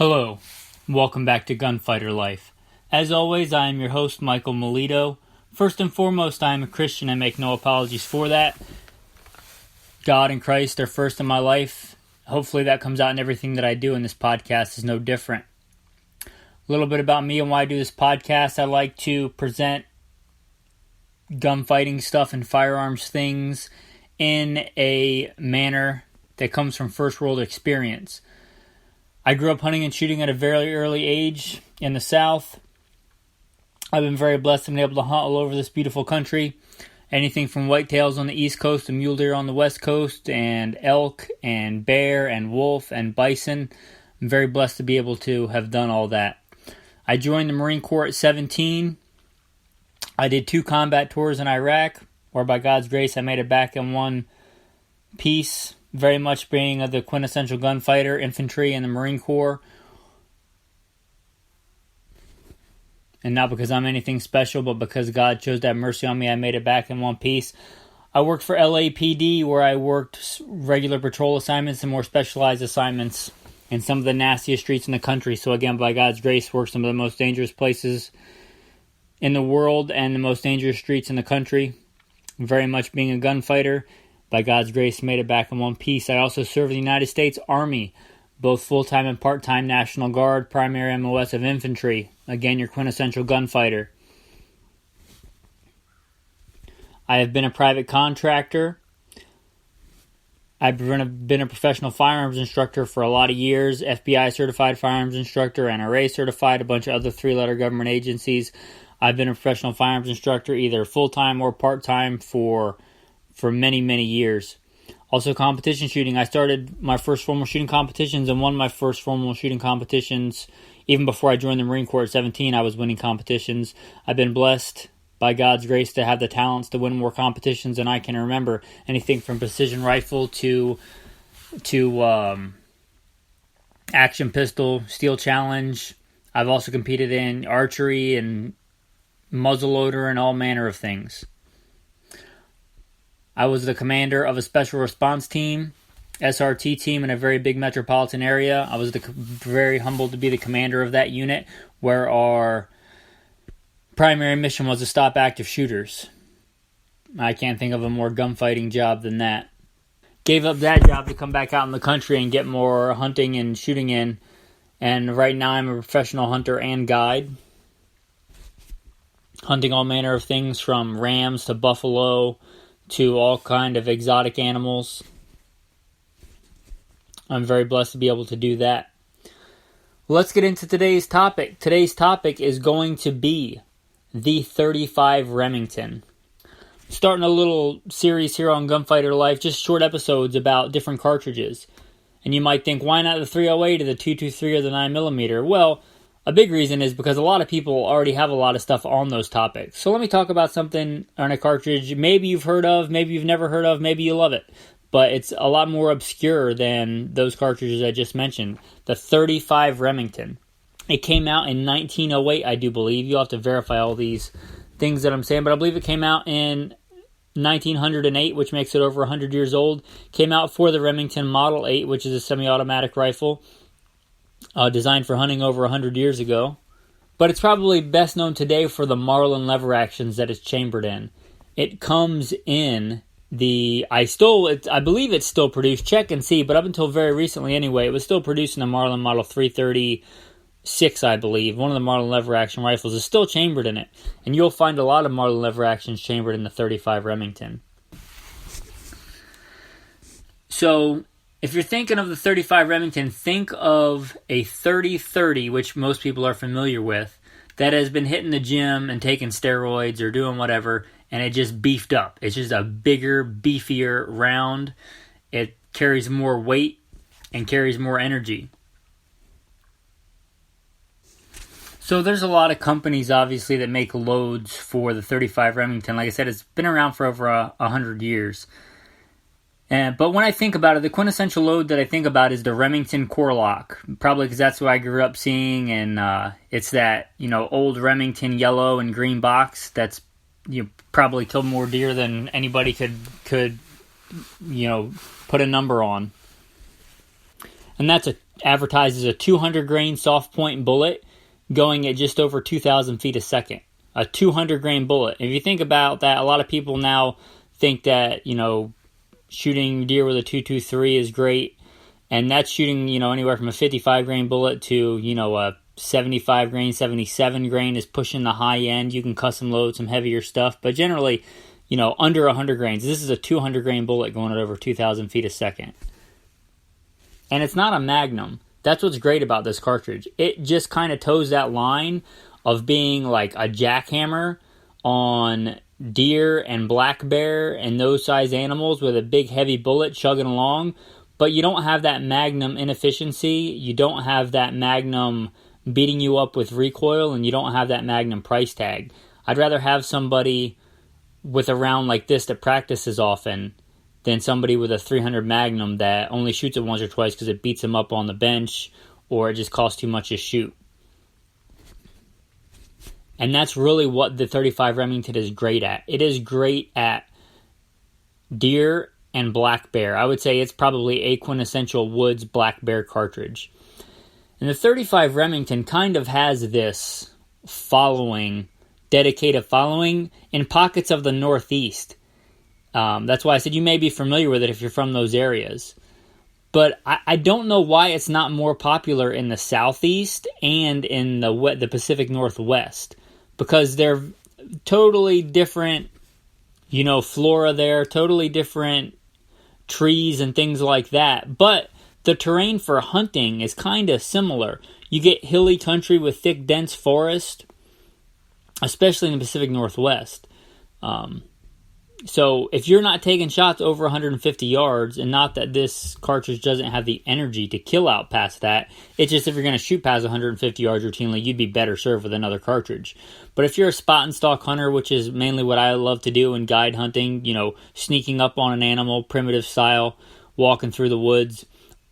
Hello, welcome back to Gunfighter Life. As always, I am your host, Michael Melito. First and foremost, I am a Christian. I make no apologies for that. God and Christ are first in my life. Hopefully that comes out in everything that I do, and this podcast is no different. A little bit about me and why I do this podcast. I like to present gunfighting stuff and firearms things in a manner that comes from first world experience. I grew up hunting and shooting at a very early age in the South. I've been very blessed to be able to hunt all over this beautiful country. Anything from whitetails on the East Coast to mule deer on the West Coast, and elk and bear and wolf and bison. I'm very blessed to be able to have done all that. I joined the Marine Corps at 17. I did 2 combat tours in Iraq, where by God's grace I made it back in one piece. Very much being the quintessential gunfighter, infantry, in the Marine Corps. And not because I'm anything special, but because God chose to have mercy on me, I made it back in one piece. I worked for LAPD, where I worked regular patrol assignments and more specialized assignments in some of the nastiest streets in the country. So again, by God's grace, worked some of the most dangerous places in the world and the most dangerous streets in the country. Very much being a gunfighter. By God's grace, made it back in one piece. I also served in the United States Army, both full-time and part-time National Guard, primary MOS of infantry. Again, your quintessential gunfighter. I have been a private contractor. I've been a professional firearms instructor for a lot of years, FBI certified firearms instructor, NRA certified, a bunch of other 3-letter government agencies. I've been a professional firearms instructor either full-time or part-time for many, many years. Also competition shooting. I started my first formal shooting competitions and won my first formal shooting competitions. Even before I joined the Marine Corps at 17, I was winning competitions. I've been blessed by God's grace to have the talents to win more competitions than I can remember. Anything from precision rifle to action pistol, steel challenge. I've also competed in archery and muzzleloader and all manner of things. I was the commander of a special response team, SRT team, in a very big metropolitan area. I was very humbled to be the commander of that unit, where our primary mission was to stop active shooters. I can't think of a more gunfighting job than that. Gave up that job to come back out in the country and get more hunting and shooting in. And right now I'm a professional hunter and guide. Hunting all manner of things from rams to buffalo to all kind of exotic animals. I'm very blessed to be able to do that. Let's get into today's topic. Today's topic is going to be the 35 Remington. Starting a little series here on Gunfighter Life, just short episodes about different cartridges. And you might think, why not the 308 or the 223 or the 9mm? Well, a big reason is because a lot of people already have a lot of stuff on those topics. So let me talk about something on a cartridge maybe you've heard of, maybe you've never heard of, maybe you love it. But it's a lot more obscure than those cartridges I just mentioned. The 35 Remington. It came out in 1908, I do believe. You'll have to verify all these things that I'm saying. But I believe it came out in 1908, which makes it over 100 years old. Came out for the Remington Model 8, which is a semi-automatic rifle. Designed for hunting over 100 years ago. But it's probably best known today for the Marlin lever actions that it's chambered in. It comes in I believe it's still produced, check and see, but up until very recently anyway, it was still produced in the Marlin Model 336, I believe. One of the Marlin lever action rifles is still chambered in it. And you'll find a lot of Marlin lever actions chambered in the 35 Remington. So if you're thinking of the 35 Remington, think of a 30-30, which most people are familiar with, that has been hitting the gym and taking steroids or doing whatever, and it just beefed up. It's just a bigger, beefier round. It carries more weight and carries more energy. So there's a lot of companies, obviously, that make loads for the 35 Remington. Like I said, it's been around for over 100 years. But when I think about it, the quintessential load that I think about is the Remington Core Lock. Probably because that's what I grew up seeing, and it's that old Remington yellow and green box that's probably killed more deer than anybody could put a number on. And that's a advertises a 200 grain soft point bullet going at just over 2,000 feet a second. A 200 grain bullet. If you think about that, a lot of people now think that, shooting deer with a 223 is great. And that's shooting, anywhere from a 55 grain bullet to, a 75 grain, 77 grain is pushing the high end. You can custom load some heavier stuff. But generally, under 100 grains. This is a 200 grain bullet going at over 2,000 feet a second. And it's not a Magnum. That's what's great about this cartridge. It just kind of toes that line of being like a jackhammer on deer and black bear and those size animals with a big heavy bullet chugging along. But you don't have that Magnum inefficiency. You don't have that Magnum beating you up with recoil, and you don't have that Magnum price tag. I'd rather have somebody with a round like this that practices often than somebody with a 300 Magnum that only shoots it once or twice because it beats them up on the bench or it just costs too much to shoot. And that's really what the 35 Remington is great at. It is great at deer and black bear. I would say it's probably a quintessential Woods black bear cartridge. And the 35 Remington kind of has this following, dedicated following in pockets of the Northeast. That's why I said you may be familiar with it if you're from those areas. But I don't know why it's not more popular in the Southeast and in the Pacific Northwest. Because they're totally different, flora there, totally different trees and things like that. But the terrain for hunting is kind of similar. You get hilly country with thick, dense forest, especially in the Pacific Northwest. So if you're not taking shots over 150 yards, and not that this cartridge doesn't have the energy to kill out past that, it's just if you're going to shoot past 150 yards routinely, you'd be better served with another cartridge. But if you're a spot and stalk hunter, which is mainly what I love to do in guide hunting, sneaking up on an animal, primitive style, walking through the woods,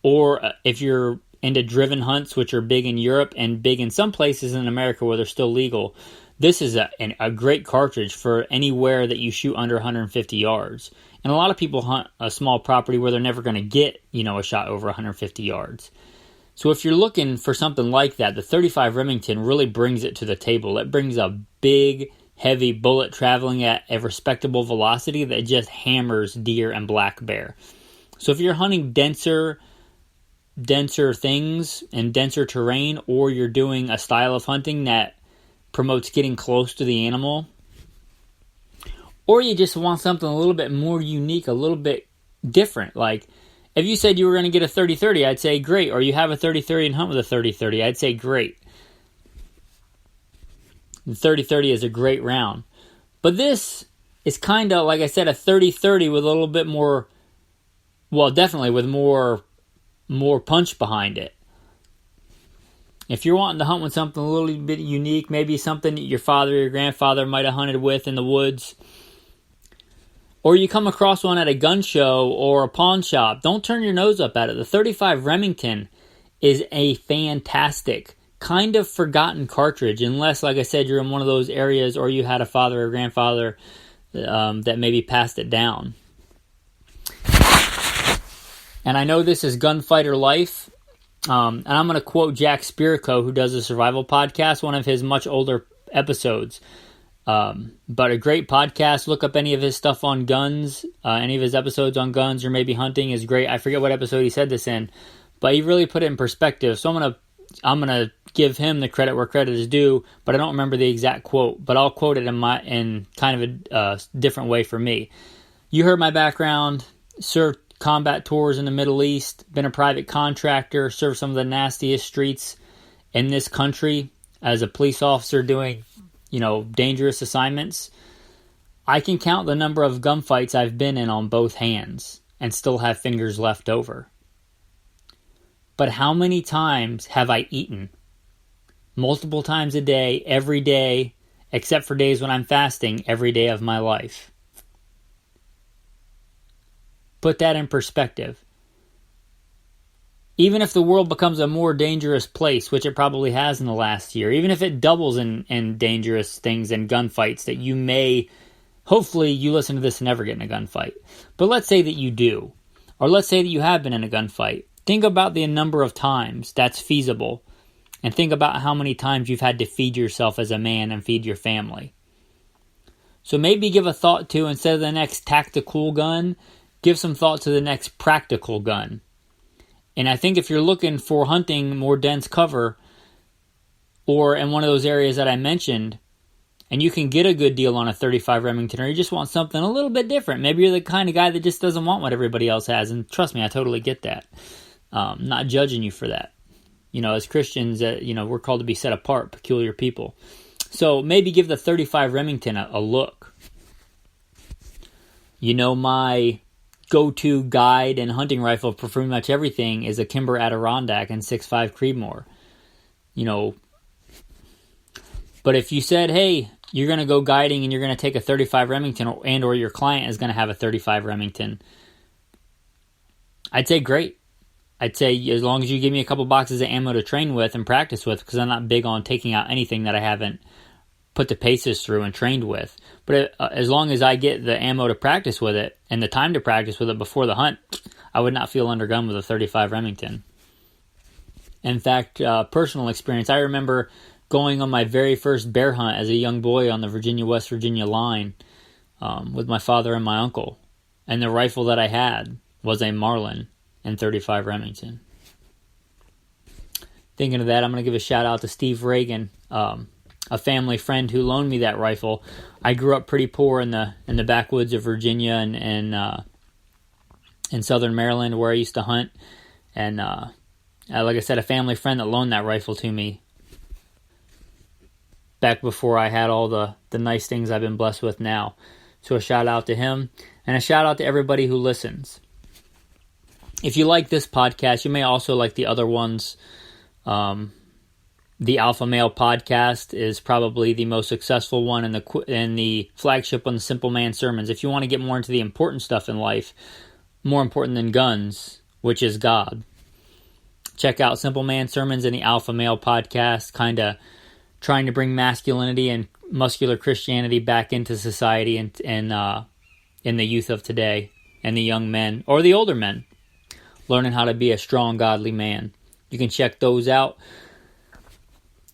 or if you're into driven hunts, which are big in Europe and big in some places in America where they're still legal, this is a great cartridge for anywhere that you shoot under 150 yards. And a lot of people hunt a small property where they're never going to get, a shot over 150 yards. So if you're looking for something like that, the 35 Remington really brings it to the table. It brings a big, heavy bullet traveling at a respectable velocity that just hammers deer and black bear. So if you're hunting denser things and denser terrain, or you're doing a style of hunting that promotes getting close to the animal, or you just want something a little bit more unique, a little bit different. Like if you said you were going to get a 30-30, I'd say great. Or you have a 30-30 and hunt with a 30-30, I'd say great. The 30-30 is a great round. But this is kind of, like I said, a 30-30 with a little bit more, well, definitely with more punch behind it. If you're wanting to hunt with something a little bit unique, maybe something that your father or your grandfather might have hunted with in the woods, or you come across one at a gun show or a pawn shop, don't turn your nose up at it. The 35 Remington is a fantastic, kind of forgotten cartridge, unless, like I said, you're in one of those areas or you had a father or grandfather that maybe passed it down. And I know this is Gunfighter Life. And I'm going to quote Jack Spirko, who does a survival podcast, one of his much older episodes. But a great podcast. Look up any of his stuff on guns. Any of his episodes on guns or maybe hunting is great. I forget what episode he said this in, but he really put it in perspective. So I'm gonna give him the credit where credit is due, but I don't remember the exact quote. But I'll quote it in kind of a different way for me. You heard my background. Served combat tours in the Middle East, been a private contractor, served some of the nastiest streets in this country as a police officer doing, dangerous assignments. I can count the number of gunfights I've been in on both hands and still have fingers left over. But how many times have I eaten? Multiple times a day, every day, except for days when I'm fasting, every day of my life. Put that in perspective. Even if the world becomes a more dangerous place, which it probably has in the last year, even if it doubles in dangerous things and gunfights that you may, hopefully you listen to this and never get in a gunfight. But let's say that you do. Or let's say that you have been in a gunfight. Think about the number of times that's feasible. And think about how many times you've had to feed yourself as a man and feed your family. So maybe give a thought to, instead of the next tactical gun, give some thought to the next practical gun. And I think if you're looking for hunting more dense cover, or in one of those areas that I mentioned, and you can get a good deal on a 35 Remington, or you just want something a little bit different. Maybe you're the kind of guy that just doesn't want what everybody else has. And trust me, I totally get that. Not judging you for that. As Christians, we're called to be set apart, peculiar people. So maybe give the 35 Remington a look. My go-to guide and hunting rifle for pretty much everything is a Kimber Adirondack and 6.5 Creedmoor. But if you said, hey, you're going to go guiding and you're going to take a 35 Remington or your client is going to have a 35 Remington, I'd say great. I'd say as long as you give me a couple boxes of ammo to train with and practice with, because I'm not big on taking out anything that I haven't put the paces through and trained with. But as long as I get the ammo to practice with it and the time to practice with it before the hunt, I would not feel undergun with a 35 Remington. In fact, personal experience, I remember going on my very first bear hunt as a young boy on the Virginia-West Virginia line with my father and my uncle. And the rifle that I had was a Marlin and 35 Remington. Thinking of that, I'm going to give a shout out to Steve Reagan, a family friend who loaned me that rifle. I grew up pretty poor in the backwoods of Virginia and in southern Maryland where I used to hunt. And like I said, a family friend that loaned that rifle to me back before I had all the nice things I've been blessed with now. So a shout out to him, and a shout out to everybody who listens. If you like this podcast, you may also like the other ones. The Alpha Male podcast is probably the most successful one, and the flagship one, the Simple Man Sermons. If you want to get more into the important stuff in life, more important than guns, which is God, check out Simple Man Sermons and the Alpha Male podcast, kind of trying to bring masculinity and muscular Christianity back into society and in the youth of today, and the young men, or the older men, learning how to be a strong, godly man. You can check those out.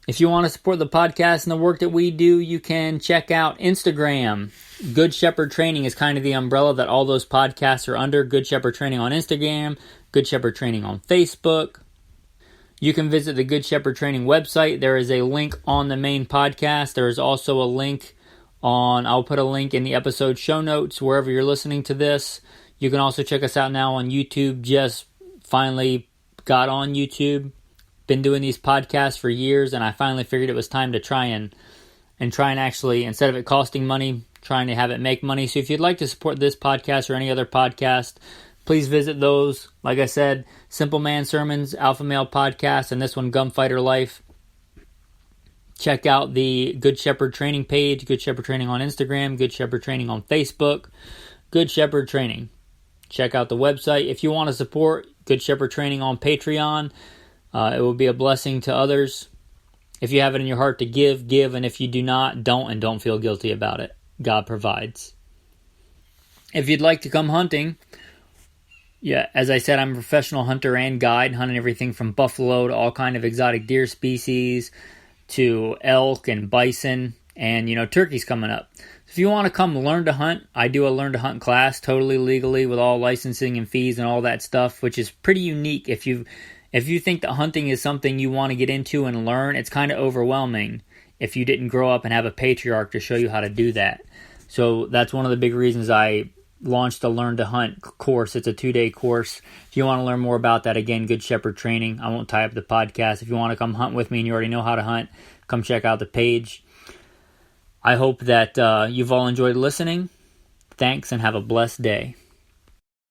If you want to support the podcast and the work that we do, you can check out Instagram. Good Shepherd Training is kind of the umbrella that all those podcasts are under. Good Shepherd Training on Instagram, Good Shepherd Training on Facebook. You can visit the Good Shepherd Training website. There is a link on the main podcast. There is also a link I'll put a link in the episode show notes wherever you're listening to this. You can also check us out now on YouTube. Just finally got on YouTube. Been doing these podcasts for years, and I finally figured it was time to try and actually, instead of it costing money, trying to have it make money. So if you'd like to support this podcast or any other podcast, please visit those. Like I said, Simple Man Sermons, Alpha Male Podcast, and this one, Gunfighter Life. Check out the Good Shepherd Training page, Good Shepherd Training on Instagram, Good Shepherd Training on Facebook, Good Shepherd Training. Check out the website. If you want to support Good Shepherd Training on Patreon, it will be a blessing to others. If you have it in your heart to give, and if you do not, don't feel guilty about it. God provides. If you'd like to come hunting, as I said, I'm a professional hunter and guide, hunting everything from buffalo to all kind of exotic deer species to elk and bison, and turkey's coming up. If you want to come learn to hunt, I do a learn to hunt class totally legally with all licensing and fees and all that stuff, which is pretty unique. If you think that hunting is something you want to get into and learn, it's kind of overwhelming if you didn't grow up and have a patriarch to show you how to do that. So that's one of the big reasons I launched a Learn to Hunt course. It's a 2-day course. If you want to learn more about that, again, Good Shepherd Training. I won't tie up the podcast. If you want to come hunt with me and you already know how to hunt, come check out the page. I hope that you've all enjoyed listening. Thanks, and have a blessed day.